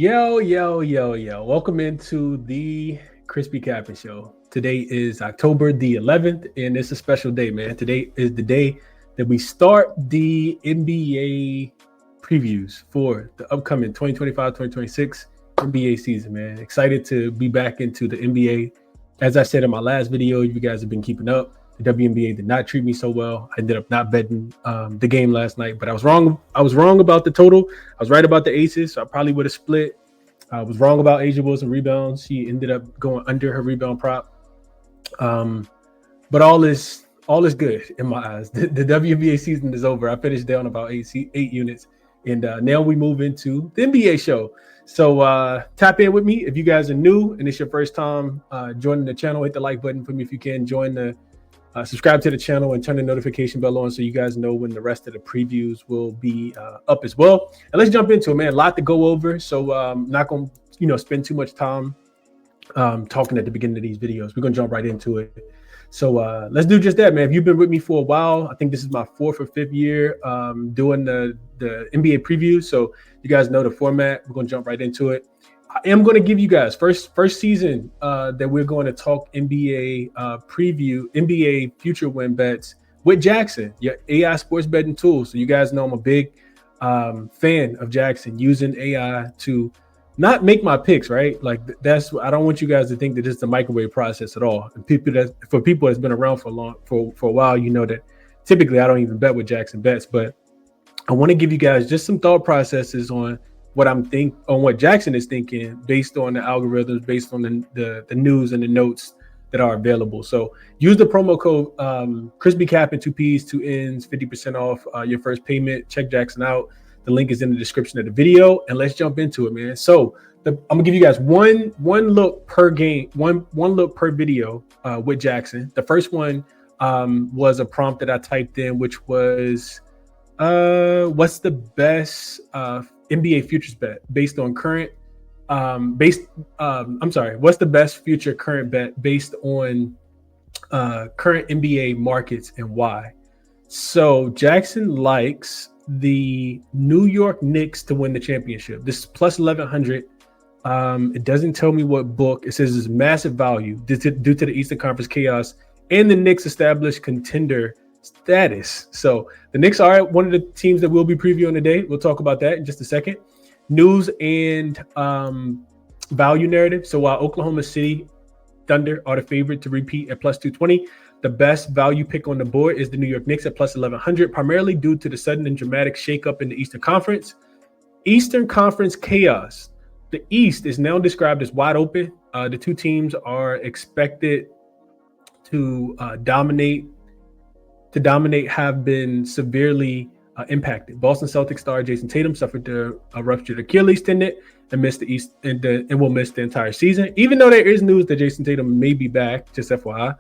Yo. Welcome into the ChrisBeCappinn Show. Today is October the 11th, and it's a special day, man. Today is the day that we start the NBA previews for the upcoming 2025-2026 NBA season, man. Excited to be back into the NBA. As I said in my last video, you guys have been keeping up. The WNBA did not treat me so well. I ended up not betting the game last night, but I was wrong. I was wrong about the total. I was right about the aces, so I probably would have split. I was wrong about Asia Wilson rebounds. She ended up going under her rebound prop. But all is good in my eyes. The WNBA season is over. I finished down about eight units, and now we move into the NBA show. So tap in with me if you guys are new and it's your first time joining the channel. Hit the like button for me if you can. Join the subscribe to the channel and turn the notification bell on so you guys know when the rest of the previews will be up as well. And let's jump into it, man. A lot to go over, so I'm not going to spend too much time talking at the beginning of these videos. We're going to jump right into it. So let's do just that, man. If you've been with me for a while, I think this is my 4th or 5th year doing the NBA preview. So you guys know the format. We're going to jump right into it. I am going to give you guys first season that we're going to talk NBA preview, NBA future win bets with JaXon, your AI sports betting tool. So you guys know I'm a big fan of JaXon, using AI to not make my picks, right? Like I don't want you guys to think that this is a microwave process at all. And for people that's been around for a while, you know that typically I don't even bet with JaXon bets, but I want to give you guys just some thought processes on what JaXon is thinking based on the algorithms, based on the news and the notes that are available. So use the promo code ChrisBeCappinn 2 P's 2 N's 50% off your first payment. Check JaXon out. The link is in the description of the video, and let's jump into it, man. So I'm gonna give you guys one look per game, one look per video with JaXon. The first one was a prompt that I typed in, which was what's the best NBA futures bet based on current what's the best future current bet based on current NBA markets and why? So JaXon likes the New York Knicks to win the championship. This is plus 1100. It doesn't tell me what book. It says it's massive value due to the Eastern Conference chaos and the Knicks established contender status. So the Knicks are one of the teams that we'll be previewing today. We'll talk about that in just a second. News and value narrative. So while Oklahoma City Thunder are the favorite to repeat at plus 220, the best value pick on the board is the New York Knicks at plus 1100, primarily due to the sudden and dramatic shakeup in the Eastern Conference. Eastern Conference chaos. The East is now described as wide open. The two teams are expected to dominate, have been severely impacted. Boston Celtics star Jayson Tatum suffered a ruptured Achilles tendon and missed the East and will miss the entire season. Even though there is news that Jayson Tatum may be back, just FYI,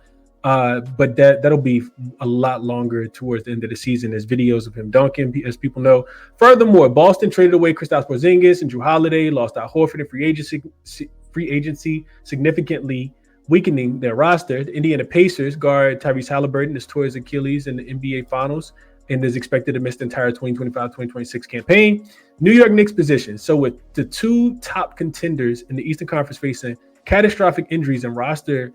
but that'll be a lot longer towards the end of the season as videos of him dunking, as people know. Furthermore, Boston traded away Kristaps Porzingis and Drew Holiday, lost Al Horford in free agency, significantly weakening their roster. The Indiana Pacers guard Tyrese Halliburton is tore his Achilles in the NBA Finals and is expected to miss the entire 2025-2026 campaign. New York Knicks position. So with the two top contenders in the Eastern Conference facing catastrophic injuries and roster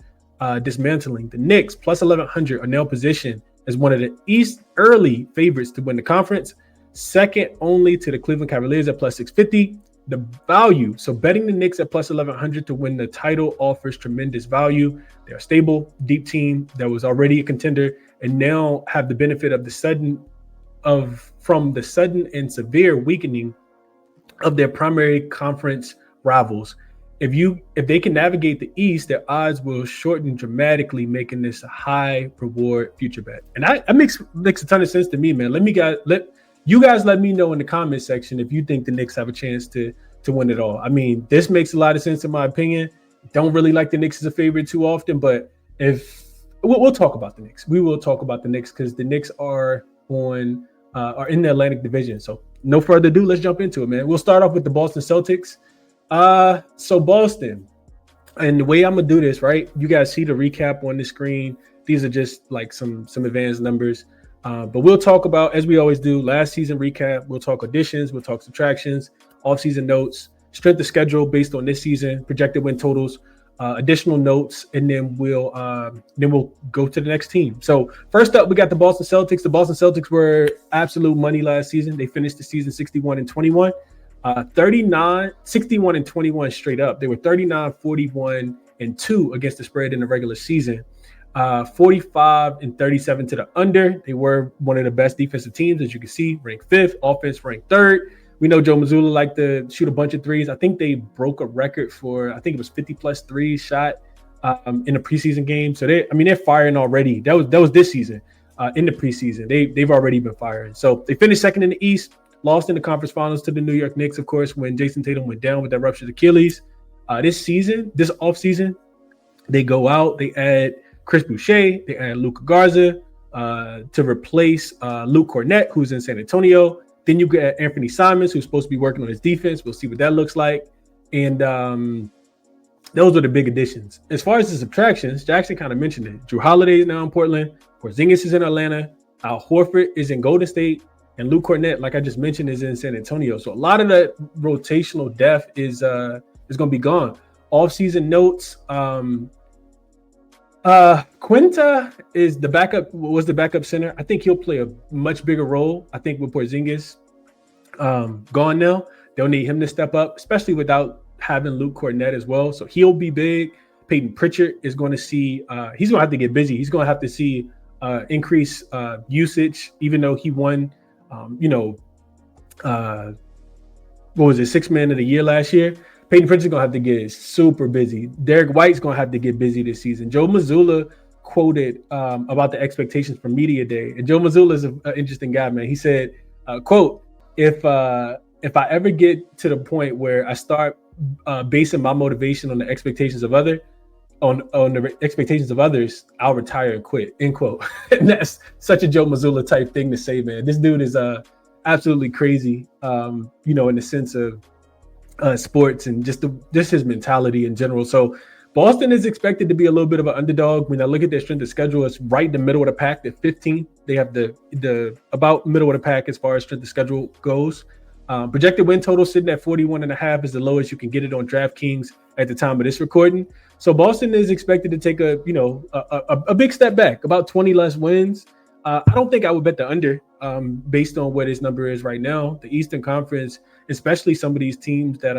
dismantling, the Knicks plus 1100 are now positioned as one of the East early favorites to win the conference, second only to the Cleveland Cavaliers at plus 650. The value, so betting the Knicks at plus 1100 to win the title offers tremendous value. They're a stable, deep team that was already a contender and now have the benefit of the sudden and severe weakening of their primary conference rivals. If they can navigate the East, their odds will shorten dramatically, making this a high reward future bet. And that makes a ton of sense to me, man. Let you guys let me know in the comment section if you think the Knicks have a chance to win it all. I mean, this makes a lot of sense in my opinion. Don't really like the Knicks as a favorite too often, but if we'll talk about the Knicks. We will talk about the Knicks because the Knicks are in the Atlantic Division. So no further ado, let's jump into it, man. We'll start off with the Boston Celtics. So Boston, and the way I'm gonna do this, right? You guys see the recap on the screen. These are just like some advanced numbers. But we'll talk about, as we always do, last season recap. We'll talk additions, we'll talk subtractions, off-season notes, strength of schedule based on this season, projected win totals, additional notes, and then we'll go to the next team. So first up, we got the Boston Celtics. The Boston Celtics were absolute money last season. They finished the season 61-21, 61-21 straight up. They were 39-41-2 against the spread in the regular season. 45-37 to the under. They were one of the best defensive teams, as you can see, ranked 5th, offense ranked 3rd. We know Joe Mazzulla liked to shoot a bunch of threes. I think they broke a record for, I think it was 50+ threes shot in the preseason game. So they're firing already. That was this season in the preseason. They've already been firing. So they finished 2nd in the East, lost in the conference finals to the New York Knicks, of course, when Jason Tatum went down with that ruptured Achilles. This offseason, they go out, they add Chris Boucher, they add Luka Garza to replace Luke Kornet, who's in San Antonio. Then you get Anthony Simons, who's supposed to be working on his defense. We'll see what that looks like. And those are the big additions. As far as the subtractions, JaXon kind of mentioned it. Drew Holiday is now in Portland. Porzingis is in Atlanta. Al Horford is in Golden State. And Luke Kornet, like I just mentioned, is in San Antonio. So a lot of that rotational depth is going to be gone. Off-season notes. Quinta is the backup center. I think he'll play a much bigger role. I think with Porzingis gone now, they'll need him to step up, especially without having Luke Kornet as well. So he'll be big. Peyton Pritchard is going to see, he's going to have to get busy. He's going to have to see increase usage, even though he won, what was it, 6th man of the year last year. Peyton Pritchard's going to have to get super busy. Derek White's going to have to get busy this season. Joe Mazzulla quoted about the expectations for Media Day. And Joe Mazzulla is an interesting guy, man. He said, quote, if I ever get to the point where I start basing my motivation on the expectations of others, I'll retire and quit, end quote. And that's such a Joe Mazzulla type thing to say, man. This dude is absolutely crazy, in the sense of sports and just his mentality in general. So Boston is expected to be a little bit of an underdog. When I look at their strength of schedule, it's right in the middle of the pack. They're 15th. They have the about middle of the pack as far as strength of schedule goes. Projected win total sitting at 41.5 is the lowest you can get it on DraftKings at the time of this recording. So Boston is expected to take a big step back, about 20 less wins. I don't think I would bet the under based on what his number is right now. The Eastern Conference, especially some of these teams that,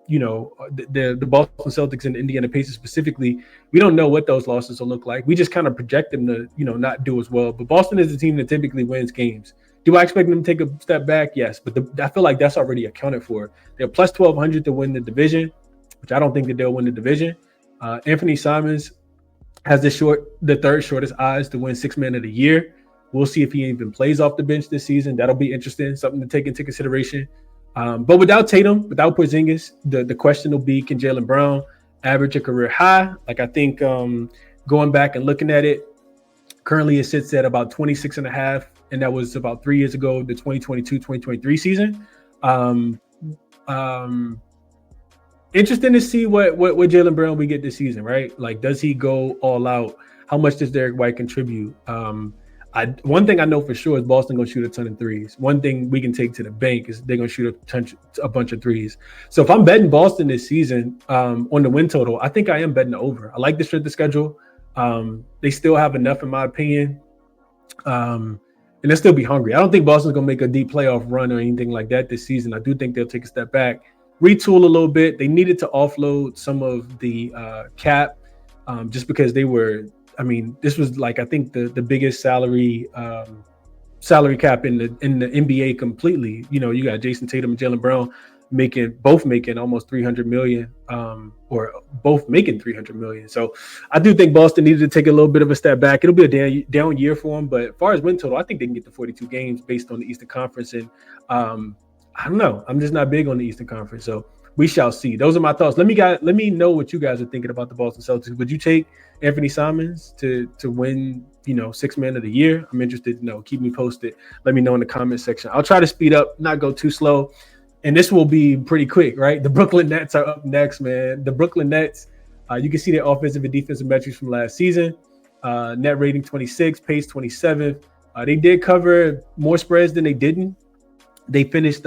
the Boston Celtics and the Indiana Pacers specifically, we don't know what those losses will look like. We just kind of project them to, not do as well. But Boston is a team that typically wins games. Do I expect them to take a step back? Yes, but I feel like that's already accounted for. They're plus 1,200 to win the division, which I don't think that they'll win the division. Anthony Simons has the third shortest odds to win 6th man of the year. We'll see if he even plays off the bench this season. That'll be interesting, something to take into consideration. But without Tatum, without Porzingis, the question will be, can Jaylen Brown average a career high? Like, I think going back and looking at it, currently it sits at about 26.5, and that was about 3 years ago, the 2022-2023 season. Interesting to see what Jaylen Brown we get this season, right? Like, does he go all out? How much does Derek White contribute? One thing I know for sure is Boston going to shoot a ton of threes. One thing we can take to the bank is they're going to shoot a bunch of threes. So if I'm betting Boston this season on the win total, I think I am betting the over. I like the strength of schedule. They still have enough, in my opinion. And they'll still be hungry. I don't think Boston's going to make a deep playoff run or anything like that this season. I do think they'll take a step back, retool a little bit. They needed to offload some of the cap just because they were – this was like, I think the biggest salary cap in the NBA completely. You got Jason Tatum and Jaylen Brown both making almost $300 million, or both making $300 million. So I do think Boston needed to take a little bit of a step back. It'll be a down year for them, but as far as win total, I think they can get to 42 games based on the Eastern Conference. And I don't know. I'm just not big on the Eastern Conference, so we shall see. Those are my thoughts. Let me know what you guys are thinking about the Boston Celtics. Would you take Anthony Simons to win, 6th man of the year? I'm interested to know. Keep me posted. Let me know in the comment section. I'll try to speed up, not go too slow. And this will be pretty quick, right? The Brooklyn Nets are up next, man. The Brooklyn Nets, you can see their offensive and defensive metrics from last season. Net rating 26, pace 27. They did cover more spreads than they didn't. They finished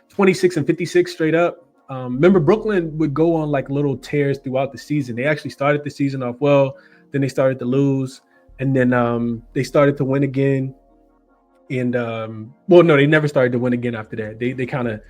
26 and 56 straight up. Remember, Brooklyn would go on like little tears throughout the season. They actually started the season off well, then they started to lose, and then they started to win again. And well, no, they never started to win again after that. They kind of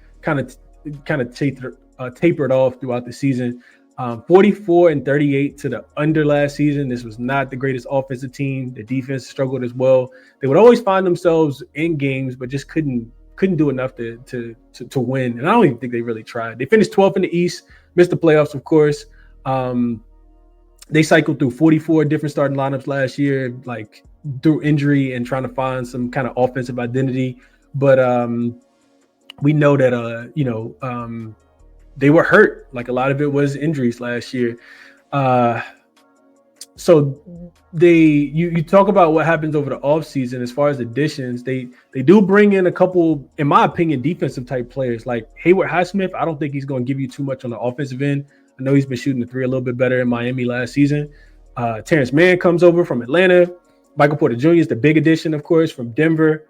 tapered off throughout the season. 44-38 to the under last season. This was not the greatest offensive team. The defense struggled as well. They would always find themselves in games, but just couldn't do enough to win. And I don't even think they really tried. They finished 12th in the East, missed the playoffs, of course. They cycled through 44 different starting lineups last year, like through injury and trying to find some kind of offensive identity. But we know that they were hurt. Like a lot of it was injuries last year. So you talk about what happens over the offseason as far as additions. They do bring in a couple, in my opinion, defensive type players like Hayward Highsmith. I don't think he's going to give you too much on the offensive end. I know he's been shooting the three a little bit better in Miami last season. Terrence Mann comes over from Atlanta. Michael Porter Jr. is the big addition, of course, from Denver.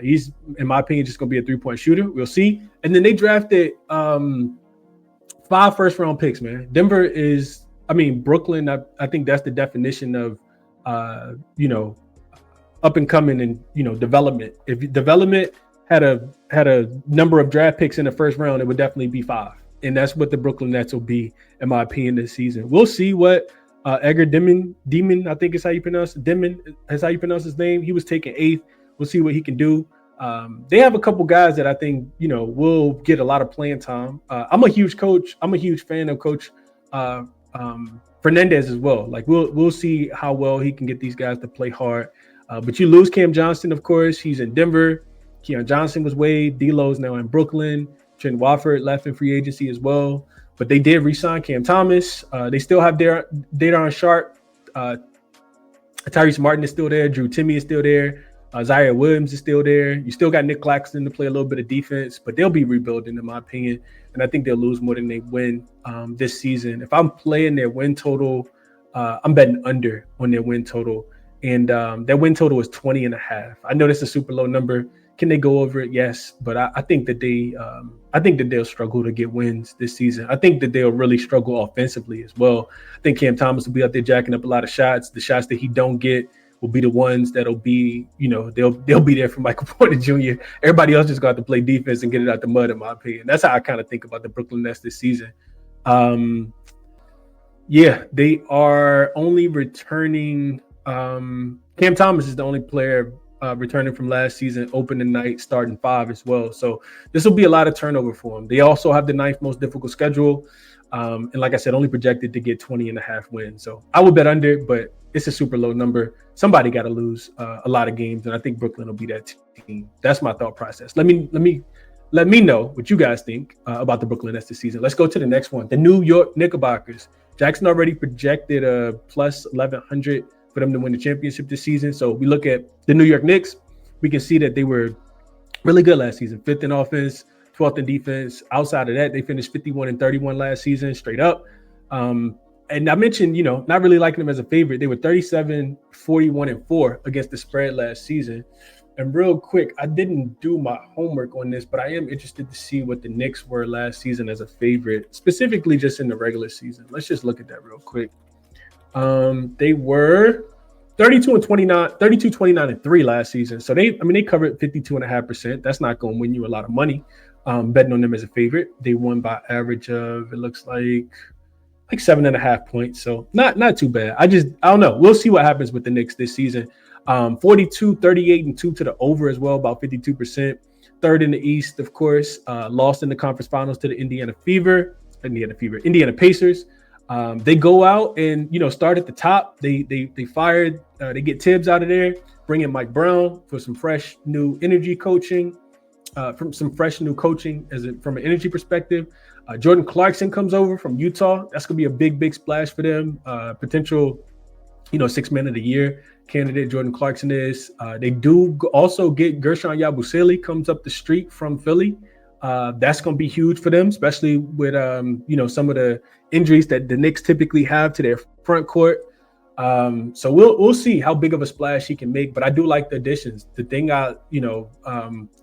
He's, in my opinion, just going to be a three-point shooter. We'll see. And then they drafted 5 first-round picks, man. Denver is, Brooklyn, I think that's the definition of, up and coming and, development. If development had a number of draft picks in the first round, it would definitely be 5. And that's what the Brooklyn Nets will be, in my opinion, this season. We'll see what Edgar Demon, I think is how you pronounce it. Demon is how you pronounce his name. He was taken 8th. We'll see what he can do. They have a couple guys that I think, will get a lot of playing time. I'm a huge fan of Coach Fernandez as well. Like we'll see how well he can get these guys to play hard. But you lose Cam Johnson, of course. He's in Denver. Keon Johnson was waived. D'Lo's now in Brooklyn. Trent Watford left in free agency as well. But they did re-sign Cam Thomas. They still have Daron Sharp. Tyrese Martin is still there. Drew Timme is still there. Zaire Williams is still there. You still got Nick Claxton to play a little bit of defense, but they'll be rebuilding, in my opinion. And I think they'll lose more than they win this season. If I'm playing their win total, I'm betting under on their win total. And that win total is 20.5. I know that's a super low number. Can they go over it? Yes, but I think that they'll struggle to get wins this season. I think that they'll really struggle offensively as well. I think Cam Thomas will be out there jacking up a lot of shots. The shots that he don't get will be the ones that'll be, they'll be there for Michael Porter Jr. Everybody else just got to play defense and get it out the mud, in my opinion. That's how I kind of think about the Brooklyn Nets this season. They are only returning. Cam Thomas is the only player returning from last season, opening night, starting 5 as well. So this will be a lot of turnover for them. They also have the 9th most difficult schedule. And like I said, only projected to get 20.5 wins. So I would bet under, but it's a super low number. Somebody got to lose a lot of games, and I think Brooklyn will be that team. That's my thought process. Let me know what you guys think about the Brooklyn Nets this season. Let's go to the next one. The New York Knickerbockers. JaXon already projected a plus 1,100 for them to win the championship this season. So we look at the New York Knicks. We can see that they were really good last season. 5th in offense, 12th in defense. Outside of that, they finished 51-31 last season, straight up. And I mentioned, not really liking them as a favorite. They were 37-41-4 against the spread last season. And real quick, I didn't do my homework on this, but I am interested to see what the Knicks were last season as a favorite, specifically just in the regular season. Let's just look at that real quick. They were 32-29-3 last season. So they covered 52.5%. That's not going to win you a lot of money. Betting on them as a favorite. They won by average of, it looks like 7.5 points. So not too bad. I don't know. We'll see what happens with the Knicks this season. 42-38-2 to the over as well, about 52%. 3rd in the East, of course. Lost in the conference finals to the Indiana Pacers. They go out and, start at the top. They fired, they get Tibbs out of there, bring in Mike Brown for some fresh new energy coaching, from an energy perspective. Jordan Clarkson comes over from Utah. That's going to be a big splash for them. Potential, 6 Man of the Year candidate Jordan Clarkson is. They do also get Gershon Yabusele comes up the street from Philly. That's going to be huge for them, especially with, some of the injuries that the Knicks typically have to their front court. So we'll see how big of a splash he can make, but I do like the additions. The thing that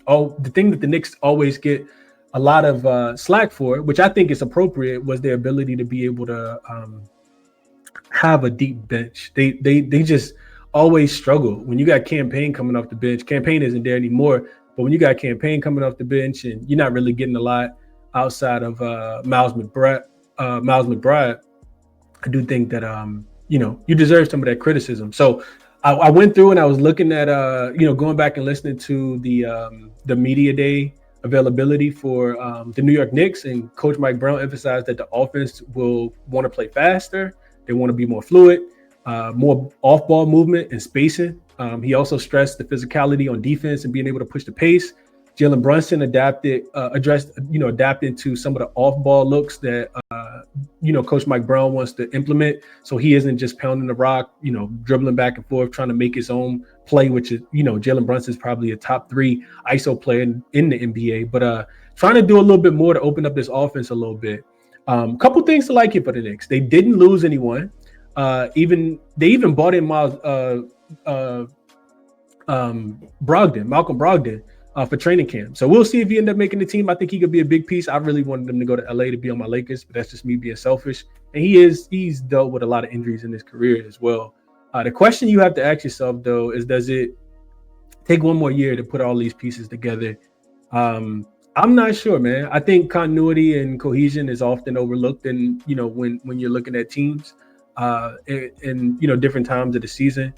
the Knicks always get a lot of slack for, which I think is appropriate, was their ability to be able to have a deep bench. They just always struggle when you got Campaign coming off the bench. Campaign isn't there anymore, but when you got Campaign coming off the bench and you're not really getting a lot outside of Miles McBride, I do think that you deserve some of that criticism. So I went through and I was looking at going back and listening to the media day availability for the New York Knicks, and Coach Mike Brown emphasized that the offense will want to play faster. They want to be more fluid, more off-ball movement and spacing. He also stressed the physicality on defense and being able to push the pace. Jalen Brunson adapted to some of the off-ball looks that Coach Mike Brown wants to implement. So he isn't just pounding the rock, dribbling back and forth, trying to make his own play, which is, Jalen Brunson is probably a top 3 ISO player in the NBA. But trying to do a little bit more to open up this offense a little bit. Couple things to like here for the Knicks. They didn't lose anyone. They even bought in Malcolm Brogdon for training camp. So we'll see if he end up making the team. I think he could be a big piece. I really wanted him to go to LA to be on my Lakers, but that's just me being selfish. And he's dealt with a lot of injuries in his career as well. The question you have to ask yourself, though, is does it take one more year to put all these pieces together? I'm not sure, man. I think continuity and cohesion is often overlooked when you're looking at teams in different times of the season.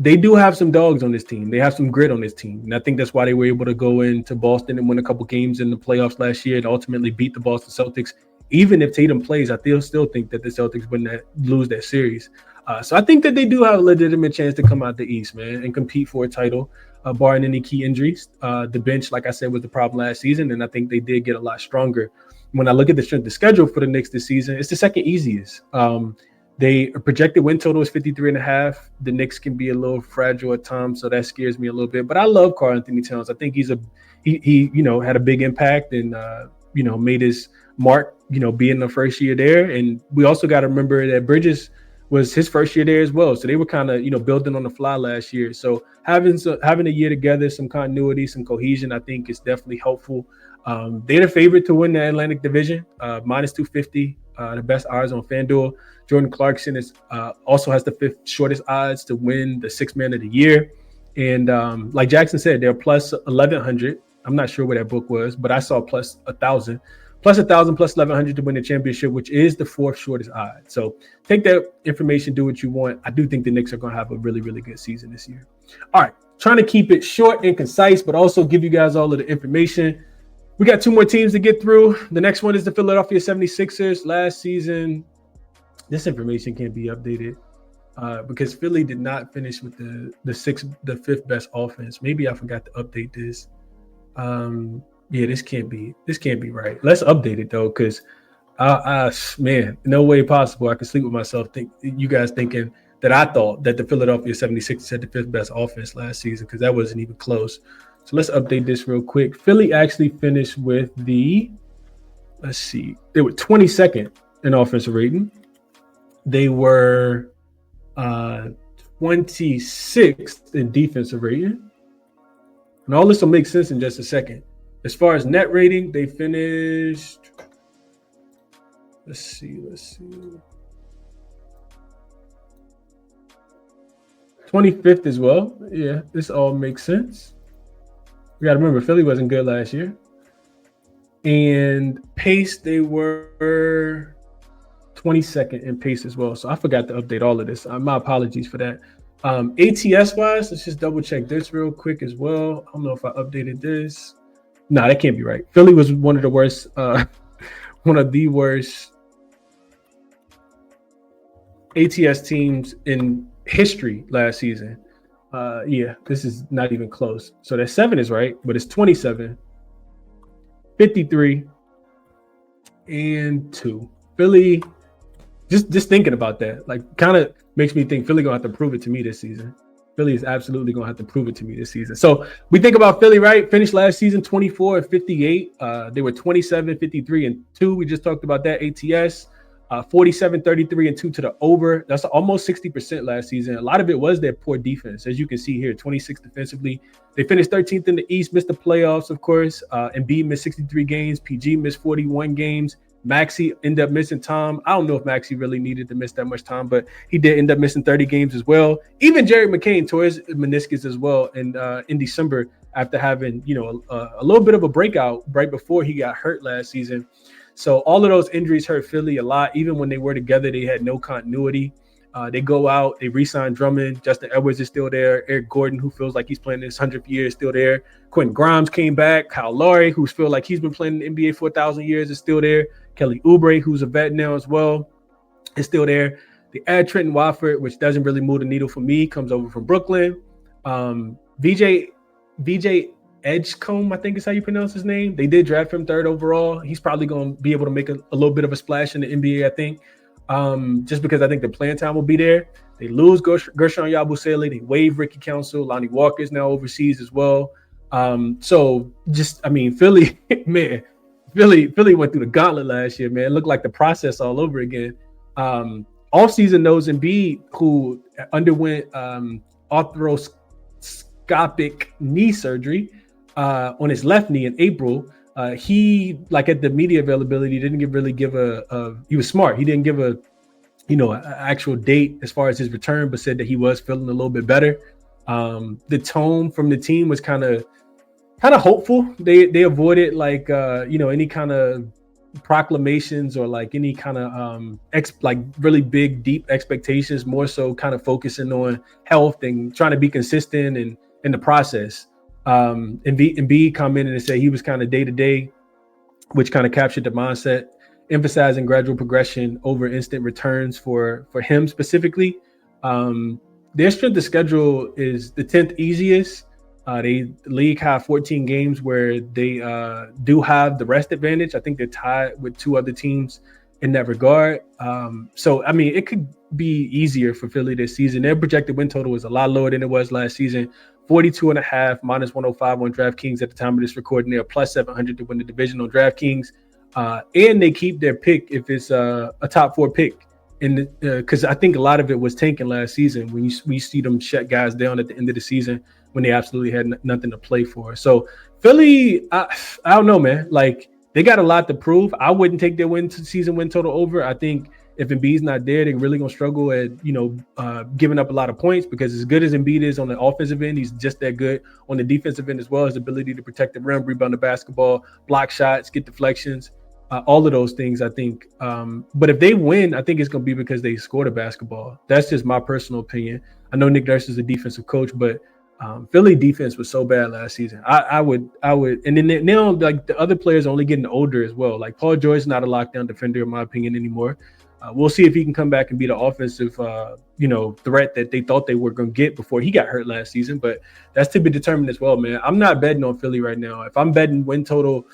They do have some dogs on this team. They have some grit on this team. And I think that's why they were able to go into Boston and win a couple games in the playoffs last year and ultimately beat the Boston Celtics. Even if Tatum plays, I still think that the Celtics wouldn't lose that series. So I think that they do have a legitimate chance to come out the East, man, and compete for a title, barring any key injuries. The bench, like I said, was the problem last season, and I think they did get a lot stronger. When I look at the strength of schedule for the Knicks this season, it's the second easiest. They projected win total is 53.5. The Knicks can be a little fragile at times, so that scares me a little bit. But I love Karl-Anthony Towns. I think he had a big impact and made his mark, being the first year there. And we also got to remember that Bridges was his first year there as well. So they were kind of building on the fly last year. So having a year together, some continuity, some cohesion, I think is definitely helpful. They're the favorite to win the Atlantic Division, minus 250, the best odds on FanDuel. Jordan Clarkson also has the 5th shortest odds to win the 6th Man of the Year. And like JaXon said, they're plus 1,100. I'm not sure where that book was, but I saw plus 1,000. Plus 1,000, plus 1,100 to win the championship, which is the 4th shortest odd. So take that information, do what you want. I do think the Knicks are going to have a really, really good season this year. All right, trying to keep it short and concise, but also give you guys all of the information. We got 2 more teams to get through. The next one is the Philadelphia 76ers. Last season, this information can't be updated because Philly did not finish with the 5th best offense. Maybe I forgot to update this. Yeah, this can't be right. Let's update it though, because man, no way possible I can sleep with myself. You guys thinking that I thought that the Philadelphia 76ers had the 5th best offense last season, because that wasn't even close. So let's update this real quick. Philly actually finished with they were 22nd in offensive rating. They were 26th in defensive rating. And all this will make sense in just a second. As far as net rating, they finished, let's see. 25th as well. Yeah, this all makes sense. We got to remember, Philly wasn't good last year. And pace, they were 22nd in pace as well. So I forgot to update all of this. My apologies for that. ATS-wise, let's just double check this real quick as well. I don't know if I updated this. No, that can't be right. Philly was one of the worst ATS teams in history last season. Yeah, this is not even close. So that 7 is right, but it's 27, 53, and 2. Philly, just thinking about that, like, kind of makes me think Philly gonna have to prove it to me this season. Philly is absolutely going to have to prove it to me this season. So we think about Philly, right? Finished last season 24 and 58. They were 27, 53, and 2. We just talked about that. ATS. 47, 33, and 2 to the over. That's almost 60% last season. A lot of it was their poor defense. As you can see here, 26 defensively. They finished 13th in the East, missed the playoffs, of course. Embiid missed 63 games. PG missed 41 games. Maxey ended up missing time. I don't know if Maxey really needed to miss that much time, but he did end up missing 30 games as well. Even Jerry McCain tore his meniscus as well in December after having, a little bit of a breakout right before he got hurt last season. So all of those injuries hurt Philly a lot. Even when they were together, they had no continuity. They go out, they re-sign Drummond. Justin Edwards is still there. Eric Gordon, who feels like he's playing his 100th year, is still there. Quentin Grimes came back. Kyle Lowry, who feels like he's been playing in the NBA for 1,000 years, is still there. Kelly Oubre, who's a vet now as well, is still there. They add Trenton Watford, which doesn't really move the needle for me. Comes over from Brooklyn. VJ Edgecombe, I think is how you pronounce his name. They did draft him 3rd overall. He's probably going to be able to make a little bit of a splash in the NBA, I think, just because I think the playing time will be there. They lose Gershon Yabusele. They waive Ricky Council. Lonnie Walker is now overseas as well. Philly, man, Philly went through the gauntlet last year, man. It looked like the process all over again. Off-season knows Embiid, who underwent arthroscopic knee surgery on his left knee in April. He, like at the media availability, didn't give he was smart. He didn't give an actual date as far as his return, but said that he was feeling a little bit better. The tone from the team was kind of hopeful. They avoided any kind of proclamations or like any kind of really big, deep expectations, more so kind of focusing on health and trying to be consistent and in the process. Embiid commented and said he was kind of day-to-day, which kind of captured the mindset, emphasizing gradual progression over instant returns for him specifically. Their strength of schedule is the 10th easiest. They league have 14 games where they do have the rest advantage. I think they're tied with 2 other teams in that regard. It could be easier for Philly this season. Their projected win total is a lot lower than it was last season. 42.5 minus 105 on DraftKings at the time of this recording. They're plus 700 to win the division on DraftKings. And they keep their pick if it's a top 4 pick. Because I think a lot of it was tanking last season when we see them shut guys down at the end of the season when they absolutely had nothing to play for. So Philly, I don't know, man. Like, they got a lot to prove. I wouldn't take their season win total over. I think if Embiid's not there, they're really going to struggle at, giving up a lot of points, because as good as Embiid is on the offensive end, he's just that good on the defensive end as well. His ability to protect the rim, rebound the basketball, block shots, get deflections, all of those things, I think. But if they win, I think it's going to be because they scored a basketball. That's just my personal opinion. I know Nick Nurse is a defensive coach, but Philly defense was so bad last season. I would, and then now like the other players are only getting older as well. Like Paul George is not a lockdown defender in my opinion anymore. We'll see if he can come back and be the offensive, threat that they thought they were going to get before he got hurt last season. But that's to be determined as well, man. I'm not betting on Philly right now. If I'm betting win total,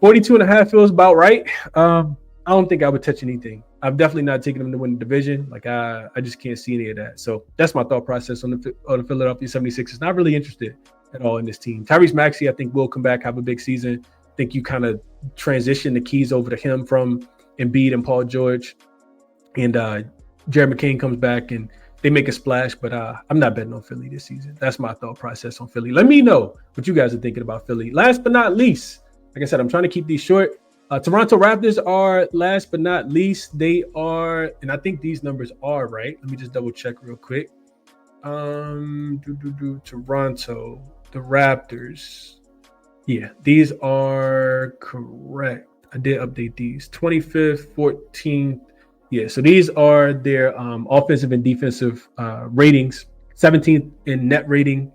42.5 feels about right. I don't think I would touch anything. I'm definitely not taking them to win the division. Like I just can't see any of that. So that's my thought process on the Philadelphia 76ers. Not really interested at all in this team. Tyrese Maxey, I think, will come back, have a big season. I think you kind of transition the keys over to him from Embiid and Paul George, and Jared McCain comes back and they make a splash. But I'm not betting on Philly this season. That's my thought process on Philly. Let me know what you guys are thinking about Philly. Last but not least, like I said, I'm trying to keep these short. Toronto Raptors are last but not least. They are, and I think these numbers are right. Let me just double check real quick. Toronto, the Raptors. Yeah, these are correct. I did update these. 25th, 14th. Yeah, so these are their offensive and defensive ratings. 17th in net rating.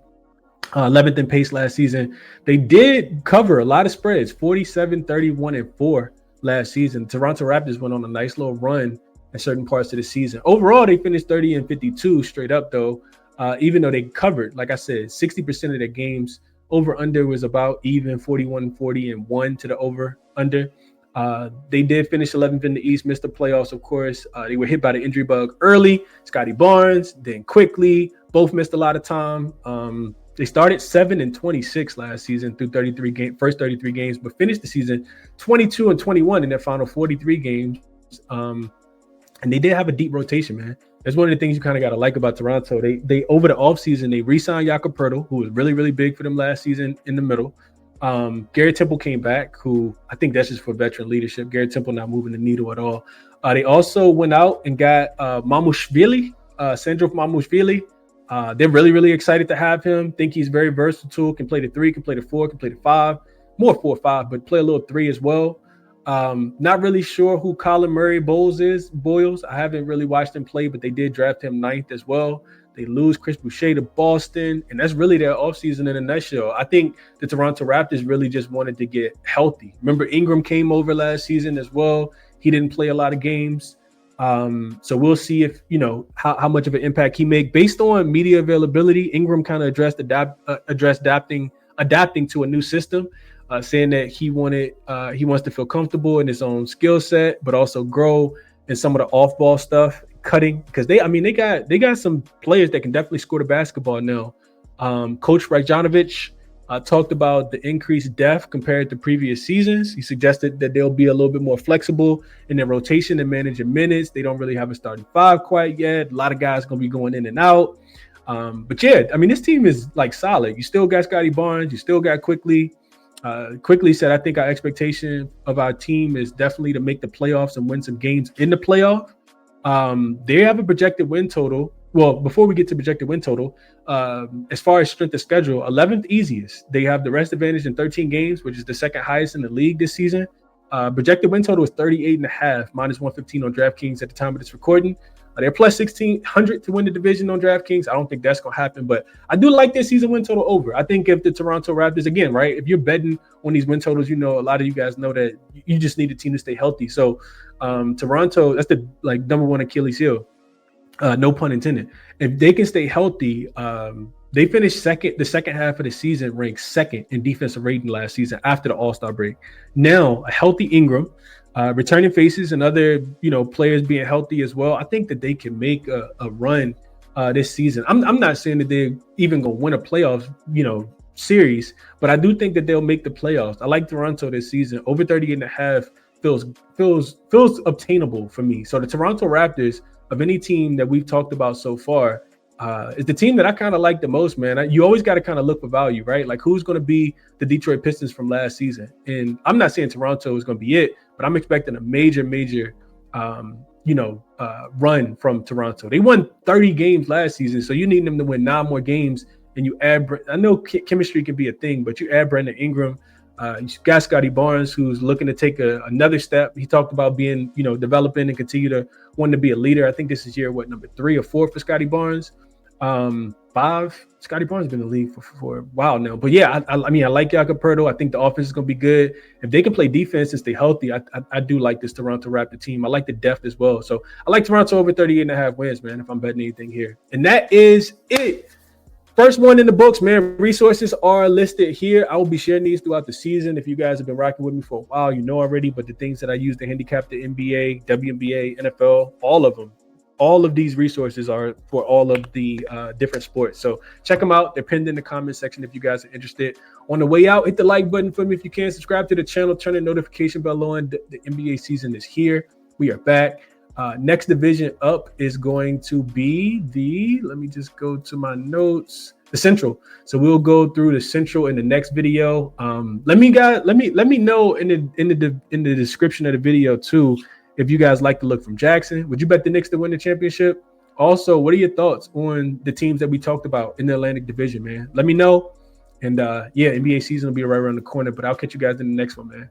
11th in pace last season. They did cover a lot of spreads, 47, 31, and 4 last season. Toronto Raptors went on a nice little run in certain parts of the season. Overall, they finished 30 and 52 straight up, though, even though they covered, like I said, 60% of their games. Over-under was about even, 41, 40, and 1 to the over-under. They did finish 11th in the East, missed the playoffs, of course. They were hit by the injury bug early. Scotty Barnes, then quickly. Both missed a lot of time. They started 7-26 last season through first 33 games, but finished the season 22-21 in their final 43 games. And they did have a deep rotation, man. That's one of the things you kind of got to like about Toronto. They over the offseason, they re-signed Jakob Poeltl, who was really, really big for them last season in the middle. Garrett Temple came back, who I think that's just for veteran leadership. Garrett Temple not moving the needle at all. They also went out and got Mamushvili, Sandro Mamushvili. They're really, really excited to have him. Think he's very versatile, can play the 3, can play the 4, can play the 5, more 4 or 5, but play a little 3 as well. Not really sure who Colin Murray Boyles. I haven't really watched him play, but they did draft him 9th as well. They lose Chris Boucher to Boston, and that's really their offseason in a nutshell. I think the Toronto Raptors really just wanted to get healthy. Remember, Ingram came over last season as well. He didn't play a lot of games. So we'll see if, how much of an impact he make. Based on media availability, Ingram kind of addressed adapting to a new system. Saying that he wants to feel comfortable in his own skill set, but also grow in some of the off-ball stuff, cutting, because they got some players that can definitely score the basketball now. Coach Rajanovic talked about the increased depth compared to previous seasons. He suggested that they'll be a little bit more flexible in their rotation and managing minutes. They don't really have a starting 5 quite yet. A lot of guys going to be going in and out. But yeah, this team is like solid. You still got Scotty Barnes. You still got Quickly. Quickly said, I think our expectation of our team is definitely to make the playoffs and win some games in the playoff. They have a projected win total. Well, before we get to projected win total, as far as strength of schedule, 11th easiest. They have the rest advantage in 13 games, which is the second highest in the league this season. Projected win total is 38.5, minus 115 on DraftKings at the time of this recording. They're plus 1,600 to win the division on DraftKings. I don't think that's going to happen, but I do like their season win total over. I think if the Toronto Raptors, again, right, if you're betting on these win totals, a lot of you guys know that you just need a team to stay healthy. So Toronto, that's the number one Achilles heel. No pun intended. If they can stay healthy, they finished the second half of the season ranked 2nd in defensive rating last season after the All-Star break. Now, a healthy Ingram, returning faces and other, players being healthy as well, I think that they can make a run this season. I'm not saying that they're even going to win a playoff, series, but I do think that they'll make the playoffs. I like Toronto this season. Over 38.5 feels obtainable for me. So the Toronto Raptors, of any team that we've talked about so far, is the team that I kind of like the most, man. You always got to kind of look for value, right? Like, who's going to be the Detroit Pistons from last season? And I'm not saying Toronto is going to be it, but I'm expecting a major, run from Toronto. They won 30 games last season, so you need them to win 9 more games. And you add, I know chemistry can be a thing, but you add Brandon Ingram. You got Scotty Barnes, who's looking to take another step. He talked about being, developing and continue to want to be a leader. I think this is year, number 3 or 4 for Scotty Barnes. 5. Scotty Barnes has been in the league for a while now. But yeah, I like Jakob Poeltl. I think the offense is going to be good. If they can play defense and stay healthy, I do like this Toronto Raptor team. I like the depth as well. So I like Toronto over 38.5 wins, man, if I'm betting anything here. And that is it. First one in the books, man. Resources are listed here. I will be sharing these throughout the season. If you guys have been rocking with me for a while, you know already. But the things that I use to handicap the NBA, WNBA, NFL, all of them. All of these resources are for all of the different sports. So check them out. They're pinned in the comment section if you guys are interested. On the way out, hit the like button for me if you can. Subscribe to the channel. Turn the notification bell on. The NBA season is here. We are back. Next division up is going to be let me just go to my notes, the Central. So we'll go through the Central in the next video. Let me know in the description of the video too, if you guys like the look from JaXon. Would you bet the Knicks to win the championship? Also, what are your thoughts on the teams that we talked about in the Atlantic Division, man? Let me know. And NBA season will be right around the corner, but I'll catch you guys in the next one, man.